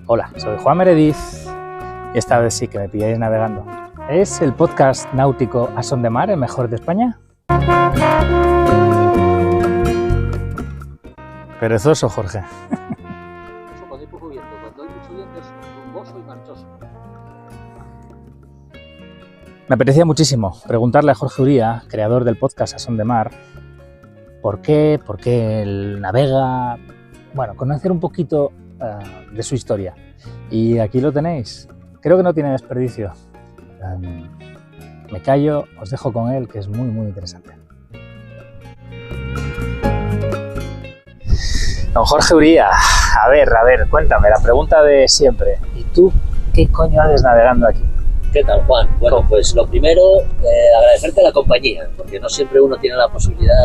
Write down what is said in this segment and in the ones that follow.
Hola, soy Juan Meredith y esta vez sí que me pilláis navegando. ¿Es el podcast náutico A Son de Mar el mejor de España? Perezoso, Jorge. Cuando hay poco viento, cuando hay mucho viento es rumboso y manchoso. Me apetecía muchísimo preguntarle a Jorge Uría, creador del podcast A Son de Mar, por qué él navega, bueno, conocer un poquito de su historia. Y aquí lo tenéis. Creo que no tiene desperdicio. Me callo, os dejo con él, que es muy, muy interesante. Don Jorge Uría, a ver, cuéntame, la pregunta de siempre. ¿Y tú qué coño haces navegando aquí? ¿Qué tal, Juan? Bueno, pues lo primero, agradecerte la compañía, porque no siempre uno tiene la posibilidad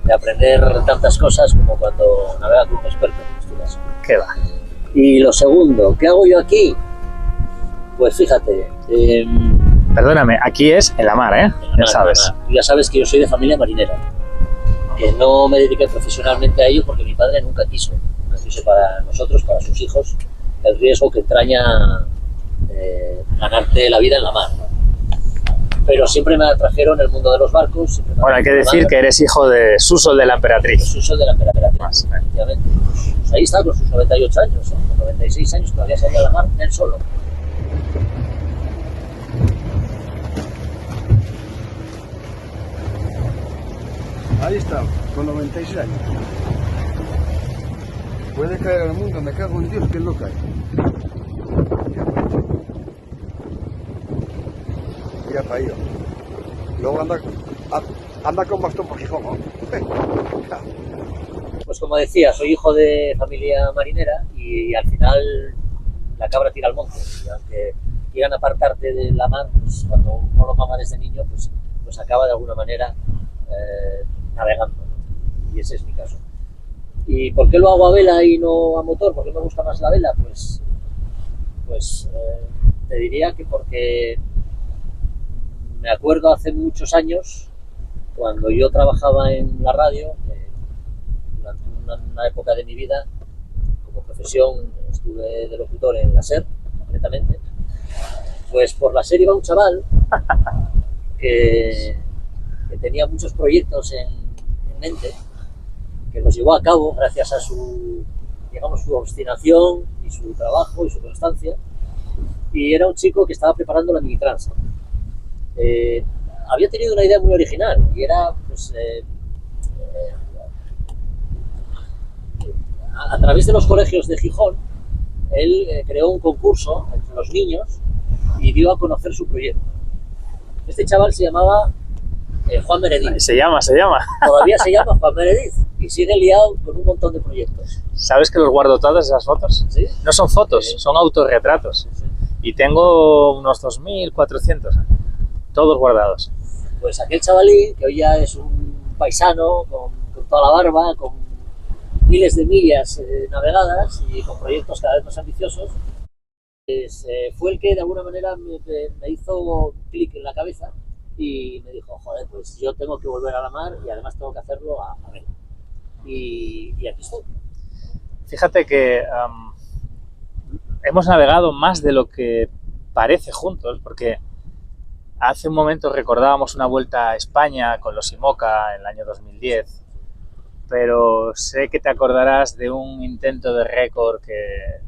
de aprender tantas cosas como cuando navega con un experto, en este caso. ¿Qué va? Y lo segundo, ¿qué hago yo aquí? Pues fíjate... Perdóname, aquí es en la mar, ¿eh? Ya sabes. Ya sabes que yo soy de familia marinera, que no me dediqué profesionalmente a ello porque mi padre nunca quiso para nosotros, para sus hijos, el riesgo que entraña ganarte la vida en la mar. Pero siempre me atrajeron el mundo de los barcos. Bueno, hay que decir que eres hijo de Suso de la Emperatriz. Suso de la Emperatriz, efectivamente. Pues ahí está, con sus 98 años, con 96 años todavía salía a la mar él solo. Ahí está, con 96 años. Puede caer al mundo, me cago en Dios, que él no cae. Ya para ello. Luego anda con bastón por Gijón, ¿no? Pues como decía, soy hijo de familia marinera y al final la cabra tira al monte. Y aunque quieran apartarte de la mar, pues cuando uno lo mama desde niño, pues acaba de alguna manera navegando, ¿no? Y ese es mi caso. ¿Y por qué lo hago a vela y no a motor? ¿Por qué me gusta más la vela? Pues te diría que porque me acuerdo hace muchos años, cuando yo trabajaba en la radio, durante una época de mi vida, como profesión estuve de locutor en la SER, concretamente, pues por la SER iba un chaval que tenía muchos proyectos en mente, que los llevó a cabo gracias a su obstinación y su trabajo y su constancia, y era un chico que estaba preparando la Minitrans. Había tenido una idea muy original y era, pues, a través de los colegios de Gijón, él creó un concurso entre los niños y dio a conocer su proyecto. Este chaval se llamaba Juan Meredith. Se llama. Todavía se llama Juan Meredith y sigue liado con un montón de proyectos. ¿Sabes que los guardo todas esas fotos? ¿Sí? No son fotos, sí. Son autorretratos. Sí. Y tengo unos 2400, todos guardados. Pues aquel chavalín, que hoy ya es un paisano con toda la barba, con miles de millas navegadas y con proyectos cada vez más ambiciosos, pues, fue el que de alguna manera me hizo clic en la cabeza y me dijo, joder, pues yo tengo que volver a la mar y además tengo que hacerlo a vela. Y aquí estoy. Fíjate que hemos navegado más de lo que parece juntos, porque hace un momento recordábamos una vuelta a España con los IMOCA en el año 2010, pero sé que te acordarás de un intento de récord que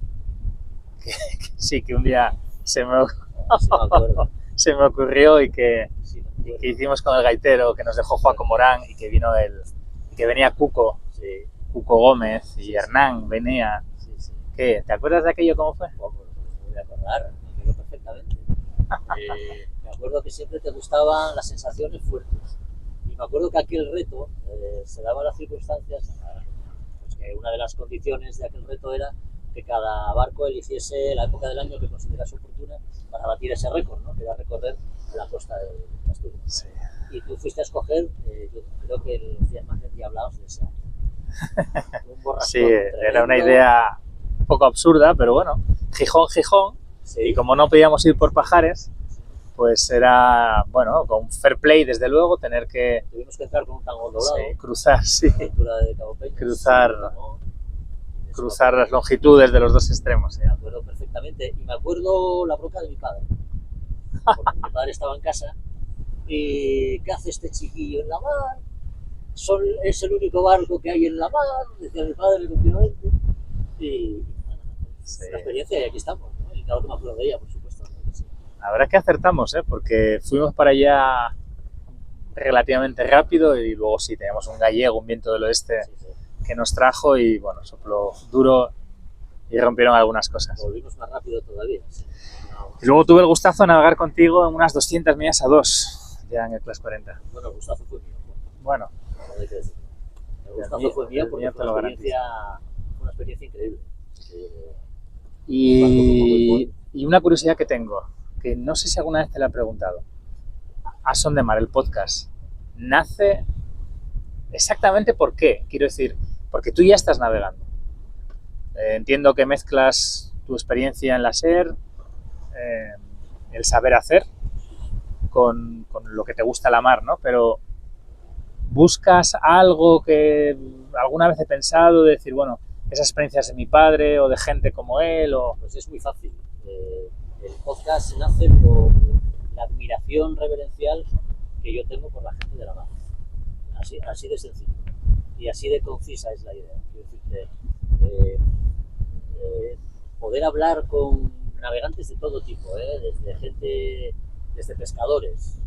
sí, que un día se me ocurrió y que hicimos con el gaitero, que nos dejó Joaco Morán y que venía Cuco, sí, Cuco Gómez y Hernán venía. Sí. ¿Qué? ¿Te acuerdas de aquello cómo fue? Bueno, me voy a acordar, me acuerdo perfectamente. Me acuerdo que siempre te gustaban las sensaciones fuertes. Y me acuerdo que aquel reto se daba las circunstancias, pues que una de las condiciones de aquel reto era que cada barco eligiese la época del año que considerase oportuna para batir ese récord, ¿no? Que era recorrer la costa de Asturias. Sí. Y tú fuiste a escoger, yo creo que los días más endiablados de ese año. Sí, era una idea un poco absurda, pero bueno, Gijón. Sí. Y como no podíamos ir por Pajares, pues era, bueno, con fair play, desde luego, tener que Tuvimos que entrar con un tangón doblado, cruzar, sí, altura de Cabo Peñas, Cruzar. Ramón, cruzar las longitudes de los dos extremos. Me acuerdo perfectamente. Y me acuerdo la bronca de mi padre. Porque mi padre estaba en casa. ¿Y qué hace este chiquillo en la mar? Es el único barco que hay en la mar, decía mi padre continuamente. Y nada, Sí. la experiencia, y aquí estamos, ¿no? Y claro que me acuerdo de ella, por supuesto. ¿No? Sí. La verdad es que acertamos, porque fuimos para allá relativamente rápido y luego sí, teníamos un gallego, un viento del oeste Sí, sí. que nos trajo y bueno, sopló duro y rompieron algunas cosas. Volvimos más rápido todavía. Sí. No, Y luego tuve el gustazo de navegar contigo en unas 200 millas a 2, ya en el Class 40. bueno, el gustazo fue mío. Bueno, No hay que decir. El El gustazo mío- fue mío el porque mío fue te lo una experiencia increíble. y una curiosidad que tengo, que no sé si alguna vez te la he preguntado. A Son de Mar, el podcast, nace exactamente por qué. Quiero decir, porque tú ya estás navegando. Entiendo que mezclas tu experiencia en la SER, el saber hacer, con lo que te gusta la mar, ¿no? Pero buscas algo que alguna vez he pensado, de decir, bueno, esas experiencias de mi padre o de gente como él, o... Pues es muy fácil. El podcast nace por la admiración reverencial que yo tengo por la gente de la mar. Así de sencillo. Y así de concisa es la idea. Quiero decirte, poder hablar con navegantes de todo tipo, desde pescadores,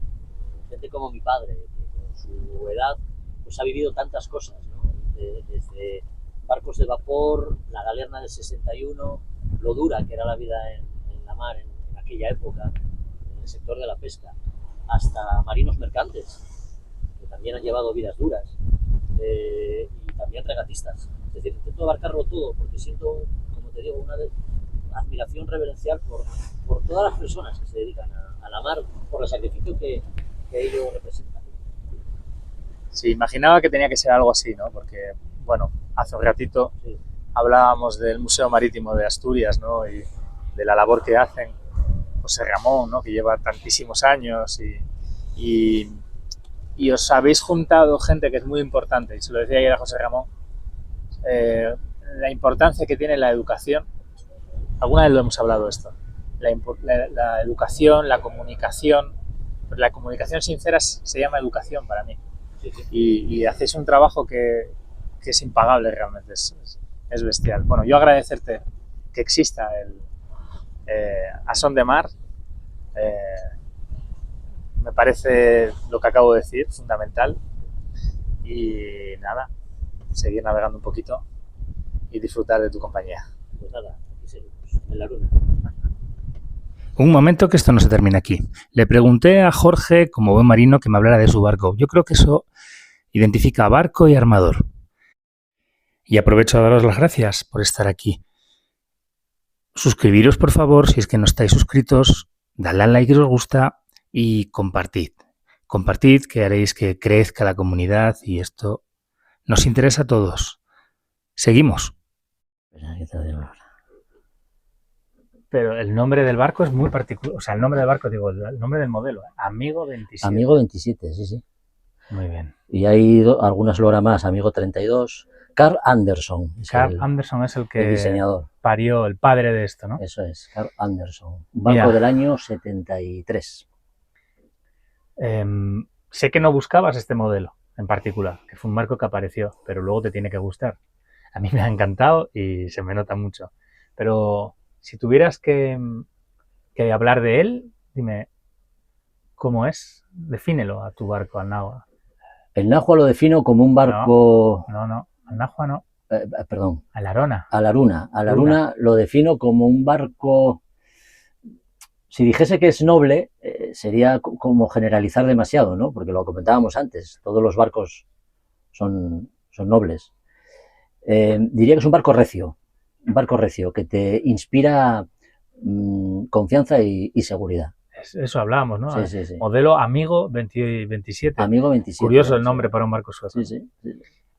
gente como mi padre, que con su edad pues ha vivido tantas cosas, ¿no? Desde barcos de vapor, la galerna del 61, lo dura que era la vida en la mar en aquella época, en el sector de la pesca, hasta marinos mercantes, que también han llevado vidas duras, y también regatistas. Es decir, intento abarcarlo todo porque siento, como te digo, una admiración reverencial por todas las personas que se dedican a la mar, por el sacrificio que ello representa. Sí, imaginaba que tenía que ser algo así, ¿no? Porque, bueno, hace un ratito Sí. hablábamos del Museo Marítimo de Asturias, ¿no? Y de la labor que hacen José Ramón, ¿no? Que lleva tantísimos años y os habéis juntado gente que es muy importante, y se lo decía ayer a José Ramón, la importancia que tiene la educación. Alguna vez lo hemos hablado esto, la educación, la comunicación sincera se llama educación para mí. Sí, sí. Y hacéis un trabajo que es impagable realmente, es bestial. Bueno, yo agradecerte que exista el A Son de Mar. Me parece lo que acabo de decir, fundamental. Y nada, seguir navegando un poquito y disfrutar de tu compañía. Pues nada, aquí seguimos, en la luna. Un momento, que esto no se termina aquí. Le pregunté a Jorge, como buen marino, que me hablara de su barco. Yo creo que eso identifica a barco y armador. Y aprovecho a daros las gracias por estar aquí. Suscribiros, por favor, si es que no estáis suscritos, dadle al like si os gusta y compartid. Compartid, que haréis que crezca la comunidad y esto nos interesa a todos. Seguimos. Pero el nombre del barco es muy particular, o sea, el nombre del barco, digo, el nombre del modelo, Amigo 27. Amigo 27, sí, sí. Muy bien. Y hay algunas loras más, Amigo 32. Carl Anderson es Carl Anderson es el el que diseñador. parió, el padre de esto, ¿no? Eso es, Carl Anderson. Un barco Mira. del año 73. Sé que no buscabas este modelo en particular, que fue un barco que apareció, pero luego te tiene que gustar. A mí me ha encantado y se me nota mucho. Pero si tuvieras que hablar de él, dime, ¿cómo es? Defínelo a tu barco, al Nahua. El Nahua lo defino como un barco... No, al Nahua no, perdón, a la Arona. a la Aruna. A la Aruna lo defino como un barco... Si dijese que es noble, sería como generalizar demasiado, ¿no? Porque lo comentábamos antes, todos los barcos son nobles. Diría que es un barco recio, que te inspira confianza y seguridad. Eso hablábamos, ¿no? Sí, sí, sí. Modelo Amigo 27. Amigo 27. Curioso el nombre para un barco sueco. Sí, sí.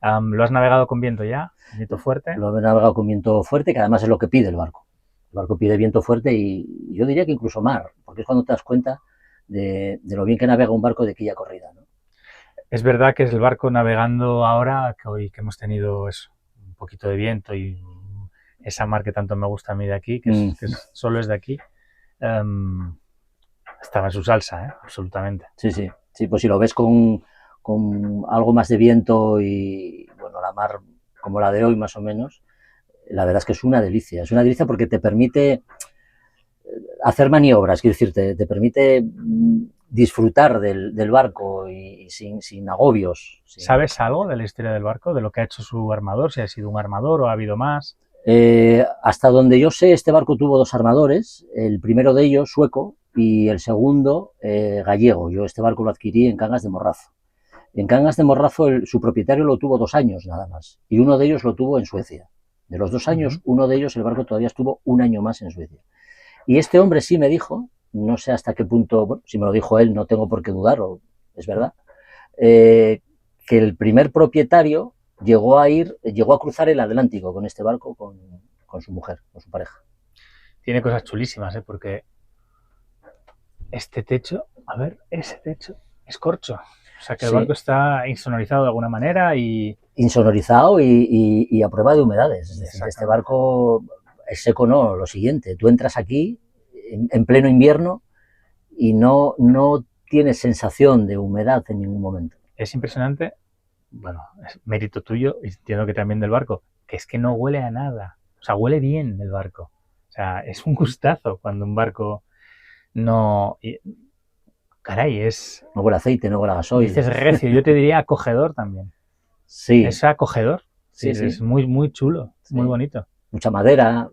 ¿Lo has navegado con viento ya? ¿Viento fuerte? Lo he navegado con viento fuerte, que además es lo que pide el barco. El barco pide viento fuerte y yo diría que incluso mar, porque es cuando te das cuenta de lo bien que navega un barco de quilla corrida, ¿no? Es verdad que es el barco navegando ahora, que hoy que hemos tenido eso, un poquito de viento y esa mar que tanto me gusta a mí de aquí, que solo es de aquí, estaba en su salsa, absolutamente. Sí, sí, sí, pues si lo ves con algo más de viento y, bueno, la mar como la de hoy más o menos, la verdad es que es una delicia porque te permite hacer maniobras, quiero decir, te permite disfrutar del barco y sin agobios. ¿Sabes algo de la historia del barco, de lo que ha hecho su armador, si ha sido un armador o ha habido más? Hasta donde yo sé, este barco tuvo 2 armadores, el primero de ellos sueco y el segundo gallego. Yo este barco lo adquirí en Cangas de Morrazo. En Cangas de Morrazo su propietario lo tuvo 2 años nada más y uno de ellos lo tuvo en Suecia. De los 2 años, uno de ellos, el barco todavía estuvo 1 año más en Suecia. Y este hombre sí me dijo, no sé hasta qué punto, bueno, si me lo dijo él no tengo por qué dudarlo, es verdad, que el primer propietario llegó a cruzar el Atlántico con este barco con su mujer, con su pareja. Tiene cosas chulísimas, porque este techo, a ver, ese techo es corcho. O sea que el barco está insonorizado de alguna manera y... Insonorizado y a prueba de humedades. Es decir, este barco es seco, no, lo siguiente. Tú entras aquí en pleno invierno y no tienes sensación de humedad en ningún momento. Es impresionante, bueno, es mérito tuyo y entiendo que también del barco, que es que no huele a nada. O sea, huele bien el barco. O sea, es un gustazo cuando un barco no... Caray, es... No huele a aceite, no huele a gasoil. Dices recio, yo te diría acogedor también. Sí. Es acogedor. Sí, sí. Es muy, muy chulo, sí. Muy bonito. Mucha madera.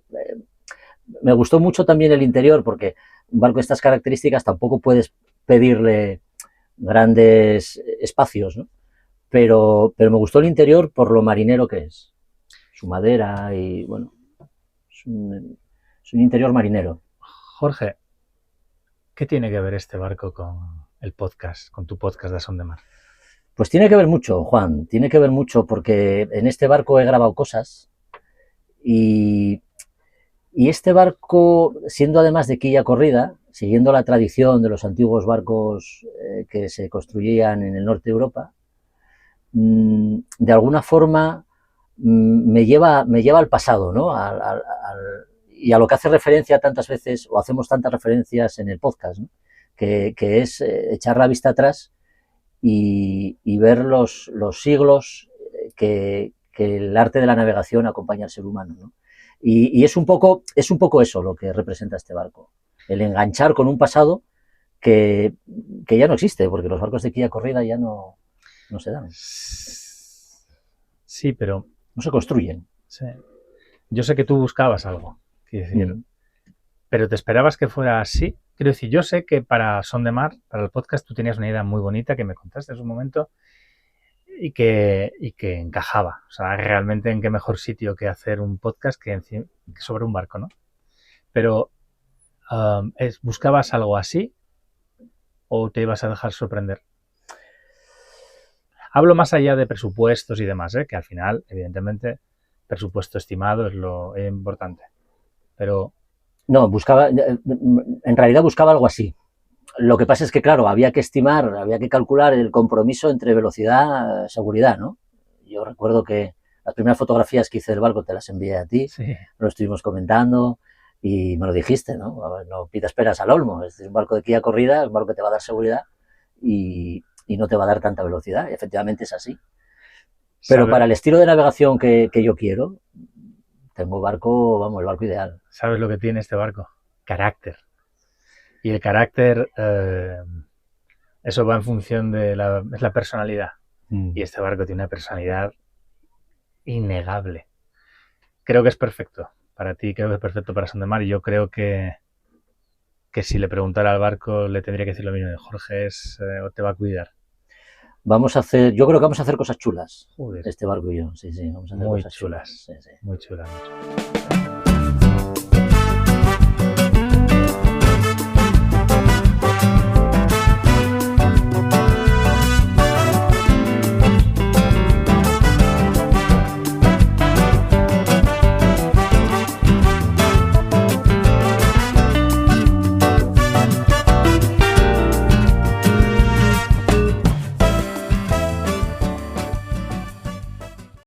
Me gustó mucho también el interior porque un barco de estas características tampoco puedes pedirle grandes espacios, ¿no? Pero me gustó el interior por lo marinero que es. Su madera y, bueno, es un interior marinero. Jorge, ¿qué tiene que ver este barco con el podcast, con tu podcast de A Son de Mar? Pues tiene que ver mucho, Juan, tiene que ver mucho porque en este barco he grabado cosas y este barco, siendo además de quilla corrida, siguiendo la tradición de los antiguos barcos que se construían en el norte de Europa, de alguna forma me lleva al pasado, ¿no? Y a lo que hace referencia tantas veces, o hacemos tantas referencias en el podcast, ¿no? que es echar la vista atrás y ver los siglos que el arte de la navegación acompaña al ser humano, ¿no? Y es un poco eso lo que representa este barco, el enganchar con un pasado que ya no existe, porque los barcos de quilla corrida ya no se dan. Sí, pero... no se construyen. Sí. Yo sé que tú buscabas algo, quiero decir, pero ¿te esperabas que fuera así? Quiero decir, yo sé que para Son de Mar, para el podcast, tú tenías una idea muy bonita que me contaste en su momento y que encajaba. O sea, realmente en qué mejor sitio que hacer un podcast que sobre un barco, ¿no? Pero, ¿buscabas algo así o te ibas a dejar sorprender? Hablo más allá de presupuestos y demás, que al final, evidentemente, presupuesto estimado es lo importante. Pero... no, en realidad buscaba algo así. Lo que pasa es que, claro, había que estimar, había que calcular el compromiso entre velocidad y seguridad, ¿no? Yo recuerdo que las primeras fotografías que hice del barco te las envié a ti, sí. Lo estuvimos comentando y me lo dijiste, ¿no? A ver, no pidas peras al olmo, este es un barco de quilla corrida, es un barco que te va a dar seguridad y no te va a dar tanta velocidad, y efectivamente es así. Pero ¿sabes? Para el estilo de navegación que yo quiero, tengo el barco ideal. ¿Sabes lo que tiene este barco? Carácter. Y el carácter, eso va en función de la personalidad. Y este barco tiene una personalidad innegable. Creo que es perfecto para ti, creo que es perfecto para Son de Mar, y yo creo que si le preguntara al barco le tendría que decir lo mismo, de Jorge te va a cuidar. Yo creo que vamos a hacer cosas chulas. Joder. Este barco y yo, sí, vamos a hacer muy cosas chulas. Sí. Muy chulas.